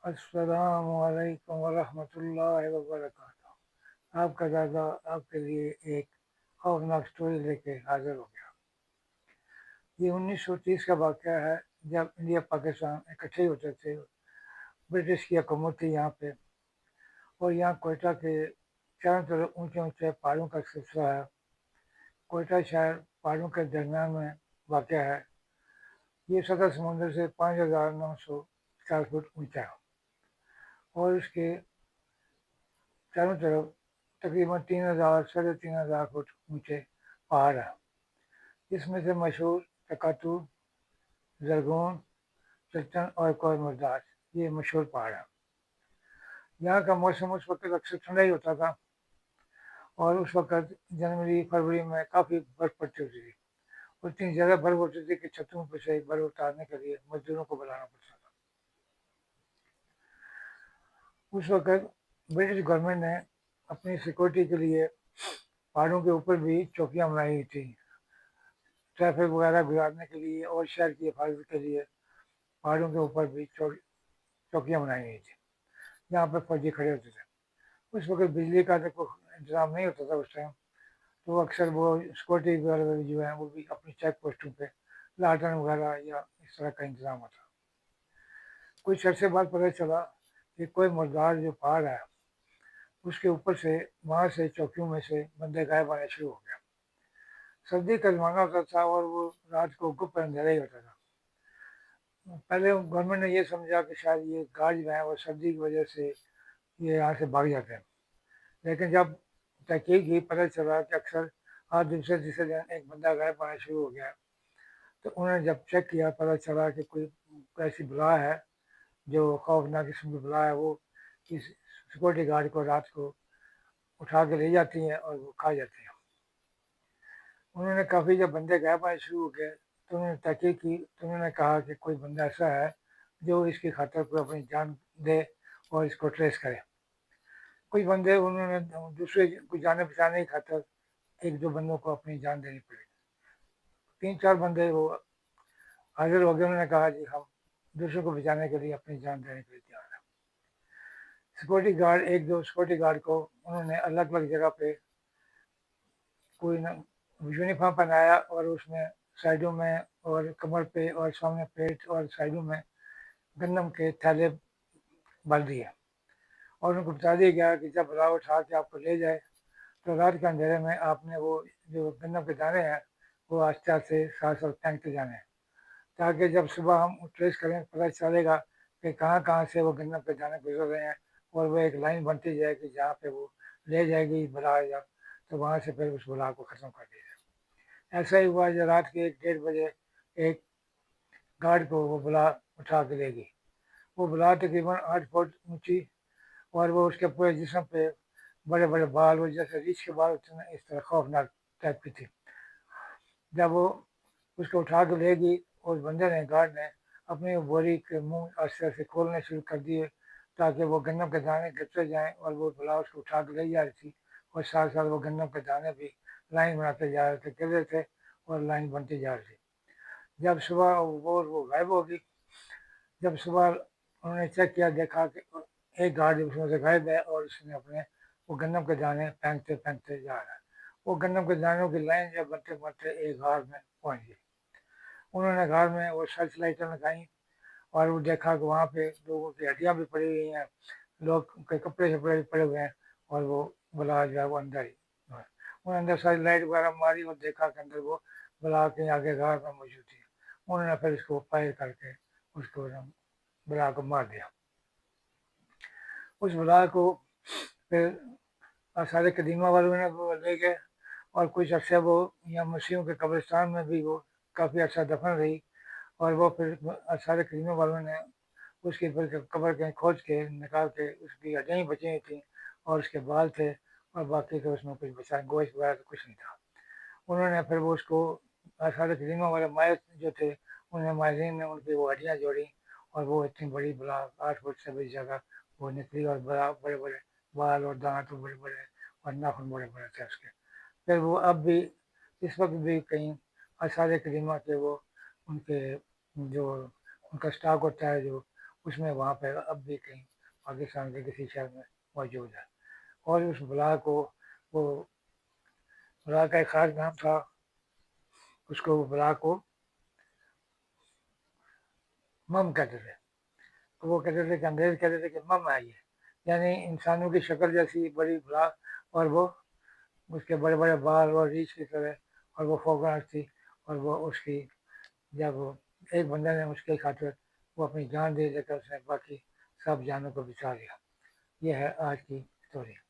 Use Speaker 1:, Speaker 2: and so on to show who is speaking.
Speaker 1: السلام علیکم ورحمۃ اللہ وبرکاتہ۔ آپ کا دادا آپ کے لیے ایک خوفناک سٹوری لے کے حاضر ہو گیا۔ یہ 1930 کا واقعہ ہے، جب انڈیا پاکستان اکٹھے ہوتے تھے۔ برٹش کی حکومت تھی یہاں پہ، اور یہاں کوئٹہ کے چاروں طرف اونچے اونچے پہاڑوں کا سلسلہ ہے۔ کوئٹہ شہر پہاڑوں کے درمیان میں واقع ہے۔ یہ سطح سمندر سے 5,904 فٹ اونچا ہے، اور اس کے چاروں طرف تقریباً 3,000 3,500 فٹ اونچے پہاڑ ہیں۔ اس میں سے مشہور تکاتو، زرگون، چلتن اور کوہ مرداس یہ مشہور پہاڑ ہیں۔ یہاں کا موسم اس وقت اکثر ٹھنڈا ہی ہوتا تھا، اور اس وقت جنوری فروری میں کافی برف پڑتی ہوتی تھی۔ اتنی زیادہ برف ہوتی تھی کہ چھتوں پہ سے برف اتارنے کے لیے مزدوروں کو بلانا پڑتا تھا۔ اس وقت برٹش گورنمنٹ نے اپنی سیکورٹی کے لیے پہاڑوں کے اوپر بھی چوکیاں بنائی ہوئی تھیں، ٹریفک وغیرہ گزارنے کے لیے اور شہر کی حفاظت کے لیے پہاڑوں کے اوپر بھی چوکیاں بنائی ہوئی تھیں، جہاں پہ فوجی کھڑے ہوتے تھے۔ اس وقت بجلی کا تو کوئی انتظام نہیں ہوتا تھا اس ٹائم، تو اکثر وہ سیکورٹی وغیرہ جو ہیں وہ بھی اپنی چیک پوسٹوں پہ لالٹن وغیرہ یا اس طرح کا انتظام ہوتا۔ کچھ عرصے بعد پتہ چلا کہ کوئی مردار جو پہاڑ ہے اس کے اوپر سے وہاں سے چوکیوں میں سے بندے غائب آنے شروع ہو گئے۔ سردی کا زمانہ ہوتا تھا اور وہ رات کو گپ اندھیرا ہی ہوتا تھا۔ پہلے گورنمنٹ نے یہ سمجھا کہ شاید یہ گارڈ جو ہیں وہ سردی کی وجہ سے یہ یہاں سے بھاگ جاتے ہیں، لیکن جب تحقیق کی پتہ چلا کہ اکثر آج دوسرے تیسرے دن ایک بندہ غائب آنا شروع ہو گیا، تو انہوں نے جب چیک کیا پتہ چلا کہ کوئی ایسی بلا ہے جو خوفناک قسم کی بلا ہے، وہ اس سیکورٹی گارڈ کو رات کو اٹھا کے لے جاتی ہیں اور وہ کھا جاتی ہیں۔ انہوں نے کافی جب بندے غائب آنے شروع ہو گئے تو انہوں نے تحقیق کی، تو انہوں نے کہا کہ کوئی بندہ ایسا ہے جو اس کی خاطر پر اپنی جان دے اور اس کو ٹریس کرے۔ کچھ بندے انہوں نے دوسرے کو جانے بچانے کی خاطر ایک دو بندوں کو اپنی جان دینی پڑی۔ 3 4 بندے وہ حاضر ہو گئے، انہوں نے کہا جی ہم دوسروں کو بچانے کے لیے اپنی جان دینے کے لیے تیار ہیں۔ سیکورٹی گارڈ ایک دو سیکورٹی گارڈ کو انہوں نے الگ الگ جگہ پہ کوئی یونیفارم پہنایا، اور اس میں سائڈوں میں اور کمر پہ اور سامنے پیٹ اور سائڈوں میں گندم کے تھیلے بال دیے، اور ان کو بتا دیا گیا کہ جب بلا اٹھا کے آپ کو لے جائے تو رات کے اندھیرے میں آپ نے وہ جو گندم کے دانے ہیں وہ آہستہ آہستہ ساتھ ساتھ پھینکتے جانے ہیں، تاکہ جب صبح ہم ٹریس کریں پتہ چلے گا کہ کہاں کہاں سے وہ گندم کے دانے گزر رہے ہیں، اور وہ ایک لائن بنتی جائے کہ جہاں پہ وہ لے جائے گی بلا جب تو وہاں سے پھر اس بلا کو ختم کر دیا جائے۔ ایسا ہی ہوا جو رات کے 1 1:30 بجے ایک گارڈ کو وہ بلا اٹھا کے لے گئی۔ وہ بلا تقریباً 8 فٹ اونچی، اور وہ اس کے پورے جسم پہ بڑے بڑے بال، وہ جیسے ریچھ کے بال ہوتے ہیں اس طرح خوفناک ٹائپ کی تھی۔ جب وہ اس کو اٹھا کے لے گئی، اس بندے نے گارڈ نے اپنی بوری کے منہ آہستہ سے کھولنے شروع کر دیے تاکہ وہ گندم کے دانے گرتے جائیں، اور وہ بلا اس کو اٹھا کے لے جا رہی تھی، اور ساتھ ساتھ وہ گندم کے دانے بھی لائن بناتے جا رہے تھے، گر رہے تھے اور لائن بنتی جا رہی تھی۔ جب صبح وہ غائب ہو گئی، جب صبح انہوں نے چیک کیا دیکھا کہ ایک گارڈ اس میں سے غائب ہے، اور اس نے اپنے وہ گندم کے دانے پھینکتے پھینکتے جا رہا ہے۔ وہ گندم کے دانوں کی لائن جب بنتے بنتے ایک غار میں پہنچ گئی۔ انہوں نے غار میں وہ سرچ لائٹیں لگائیں، اور وہ دیکھا کہ وہاں پہ لوگوں کی ہڈیاں بھی پڑی ہوئی ہیں، لوگ کے کپڑے شپڑے بھی پڑے ہوئے ہیں، اور وہ بلا جو ہے وہ اندر ہی انہوں نے اندر ساری لائٹ وغیرہ ماری اور دیکھا کہ اندر وہ بلا کے آگے غار میں موجود تھی۔ انہوں نے پھر اس کو فائر کر کے اس کو بلا کو مار دیا۔ اس بلا کو پھر آثار قدیمہ والوں نے وہ لے گئے، اور کچھ عرصے وہ یہاں مسیحوں کے قبرستان میں بھی وہ کافی عرصہ دفن رہی، اور وہ پھر آثار قدیمہ والوں نے اس کی پھر قبر کے کھوج کے نکال کے اس کی ہڈیاں ہی بچی ہوئی تھیں، اور اس کے بال تھے، اور باقی تو اس میں کچھ بچا گوشت وغیرہ تو کچھ نہیں تھا۔ انہوں نے پھر وہ اس کو آثار قدیمہ والے ماہر جو تھے، انہوں نے ماہرین نے ان کی وہ ہڈیاں جوڑی، اور وہ اتنی بڑی بلا 8 فٹ سے بھی زیادہ وہ نکلی، اور بڑے بڑے بال اور دانت بڑے بڑے اور ناخن بڑے بڑے تھے اس کے۔ پھر وہ اب بھی اس وقت بھی کہیں آثار قدیمہ کے وہ ان کے جو ان کا اسٹاک ہوتا ہے جو اس میں وہاں پہ اب بھی کہیں پاکستان کے کسی شہر میں موجود ہے۔ اور اس بلا کو وہ بلا کا ایک خاص نام تھا، اس کو وہ بلا کو مم کہتے تھے۔ وہ کہتے تھے کہ انگریز کہتے تھے کہ مم آئی ہے، یعنی انسانوں کی شکل جیسی بڑی بلا، اور وہ اس کے بڑے بڑے بال اور ریچھ کی طرح، اور وہ فوگاٹ تھی، اور وہ اس کی جب وہ ایک بندے نے اس کی خاطر وہ اپنی جان دے دے کر اس نے باقی سب جانوں کو بچا لیا۔ یہ ہے آج کی اسٹوری۔